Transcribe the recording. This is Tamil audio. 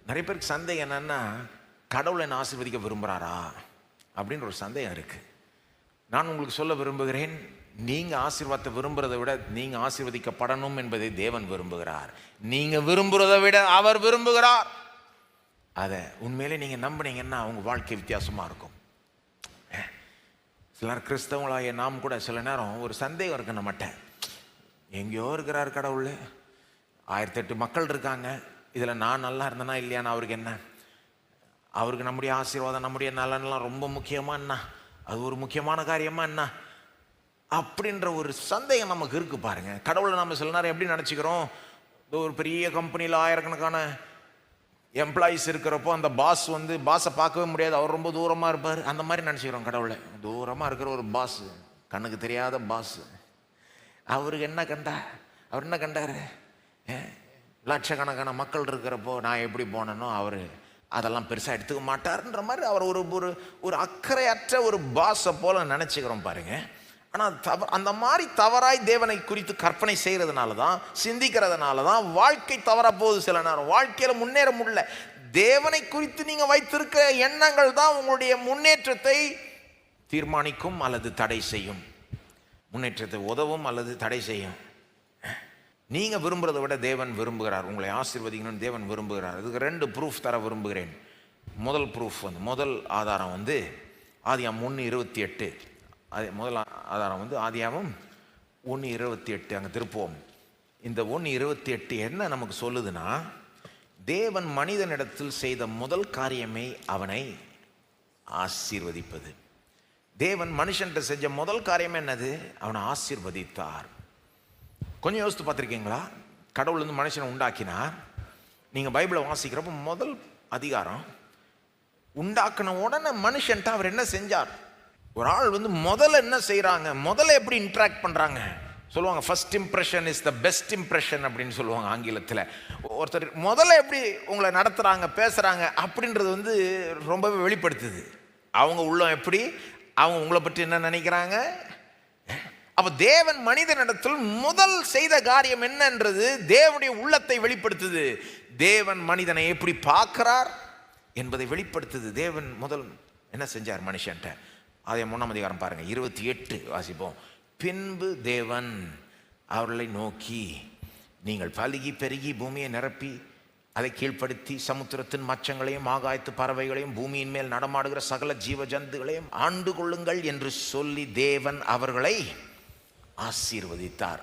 நிறைய பேருக்கு சந்தேகம் என்னன்னா, கடவுளை என்ன ஆசீர்வதிக்க விரும்புகிறாரா அப்படின்ற ஒரு சந்தேகம் இருக்குது. நான் உங்களுக்கு சொல்ல விரும்புகிறேன், நீங்கள் ஆசீர்வாதத்தை விரும்புகிறதை விட நீங்கள் ஆசீர்வதிக்கப்படணும் என்பதை தேவன் விரும்புகிறார். நீங்கள் விரும்புகிறதை விட அவர் விரும்புகிறார். அதை உண்மையிலே நீங்கள் நம்பினீங்கன்னா உங்கள் வாழ்க்கை வித்தியாசமாக இருக்கும். சிலர் கிறிஸ்தவங்களாகிய நாம் கூட சில நேரம் ஒரு சந்தேகம் இருக்கு நம்மகிட்ட. எங்கேயோ இருக்கிறார் கடவுள், 1008 மக்கள் இருக்காங்க, இதில் நான் நல்லா இருந்தேனா இல்லையான்னு அவருக்கு என்ன? அவருக்கு நம்முடைய ஆசீர்வாதம் நம்முடைய நலன்லாம் ரொம்ப முக்கியமாக என்ன? அது ஒரு முக்கியமான காரியமாக என்ன அப்படின்ற ஒரு சந்தேகம் நமக்கு இருக்கு பாருங்க. கடவுளை நம்ம சில நேரம் எப்படி நினச்சிக்கிறோம், ஒரு பெரிய கம்பெனியில் ஆயிரக்கணக்கான எம்ப்ளாயீஸ் இருக்கிறப்போ அந்த பாஸை பார்க்கவே முடியாது, அவர் ரொம்ப தூரமாக இருப்பார், அந்த மாதிரி நினச்சிக்கிறோம் கடவுளை. தூரமாக இருக்கிற ஒரு பாஸ், கண்ணுக்கு தெரியாத பாஸ், அவருக்கு என்ன கண்டார்? அவர் என்ன கண்டார்? லட்சக்கணக்கான மக்கள் இருக்கிறப்போ நான் எப்படி போனேனோ அவர் அதெல்லாம் பெருசாக எடுத்துக்க மாட்டார்ன்ற மாதிரி அவர் ஒரு அக்கறையற்ற ஒரு பாஸை போல நினச்சிக்கிறோம் பாருங்க. ஆனால் அந்த மாதிரி தவறாய் தேவனை குறித்து கற்பனை செய்கிறதுனால தான், சிந்திக்கிறதுனால தான் வாழ்க்கை தவறாக போகுது. சில நேரம் வாழ்க்கையில் முன்னேற முடியல. தேவனை குறித்து நீங்கள் வைத்திருக்கிற எண்ணங்கள் தான் உங்களுடைய முன்னேற்றத்தை தீர்மானிக்கும் அல்லது தடை செய்யும். முன்னேற்றத்தை உதவும் அல்லது தடை செய்யும். நீங்கள் விரும்புகிறத விட தேவன் விரும்புகிறார். உங்களை ஆசீர்வதிக்கணும்னு தேவன் விரும்புகிறார். இதுக்கு 2 ப்ரூஃப் தர விரும்புகிறேன். முதல் ப்ரூஃப் முதல் ஆதாரம் ஆதியாகமம் 1:28. முதல் ஆதாரம் ஆதியாகமம் 1:28. அங்கே திருப்புவோம். இந்த 1:28 என்ன நமக்கு சொல்லுதுன்னா, தேவன் மனிதனிடத்தில் செய்த முதல் காரியமே அவனை ஆசீர்வதிப்பது. தேவன் மனுஷன்கிட்ட செஞ்ச முதல் காரியமே என்னது? அவனை ஆசீர்வதித்தார். கொஞ்சம் யோசித்து பார்த்துருக்கீங்களா? கடவுள் மனுஷனை உண்டாக்கினார். நீங்கள் பைபிளை வாசிக்கிறப்போ முதல் அதிகாரம் உண்டாக்கின உடனே மனுஷன்ட்ட அவர் என்ன செஞ்சார்? ஒரு ஆள் முதல்ல என்ன செய்கிறாங்க, முதல்ல எப்படி இன்ட்ராக்ட் பண்ணுறாங்க சொல்லுவாங்க. First impression is the best impression அப்படின்னு சொல்லுவாங்க ஆங்கிலத்தில். ஒருத்தர் முதல்ல எப்படி உங்களை நடத்துகிறாங்க, பேசுகிறாங்க அப்படின்றது ரொம்பவே வெளிப்படுத்துது. அவங்க உள்ளம் எப்படி, அவங்க உங்களை பற்றி என்ன நினைக்கிறாங்க. அப்போ தேவன் மனிதனிடத்தில் முதல் செய்த காரியம் என்னன்றது தேவனுடைய உள்ளத்தை வெளிப்படுத்துது. தேவன் மனிதனை எப்படி பார்க்கிறார் என்பதை வெளிப்படுத்துது. தேவன் முதல் என்ன செஞ்சார் மனுஷன்ட்ட? அதே 1ஆம் அதிகாரம் பாருங்க, 28 வாசிப்போம். பின்பு தேவன் அவர்களை நோக்கி, நீங்கள் பலுகி பெருகி பூமியை நிரப்பி அதை கீழ்ப்படுத்தி சமுத்திரத்தின் மச்சங்களையும் ஆகாயத்து பறவைகளையும் பூமியின் மேல் நடமாடுகிற சகல ஜீவ ஜந்துகளையும் ஆண்டு கொள்ளுங்கள் என்று சொல்லி தேவன் அவர்களை ஆசீர்வதித்தார்.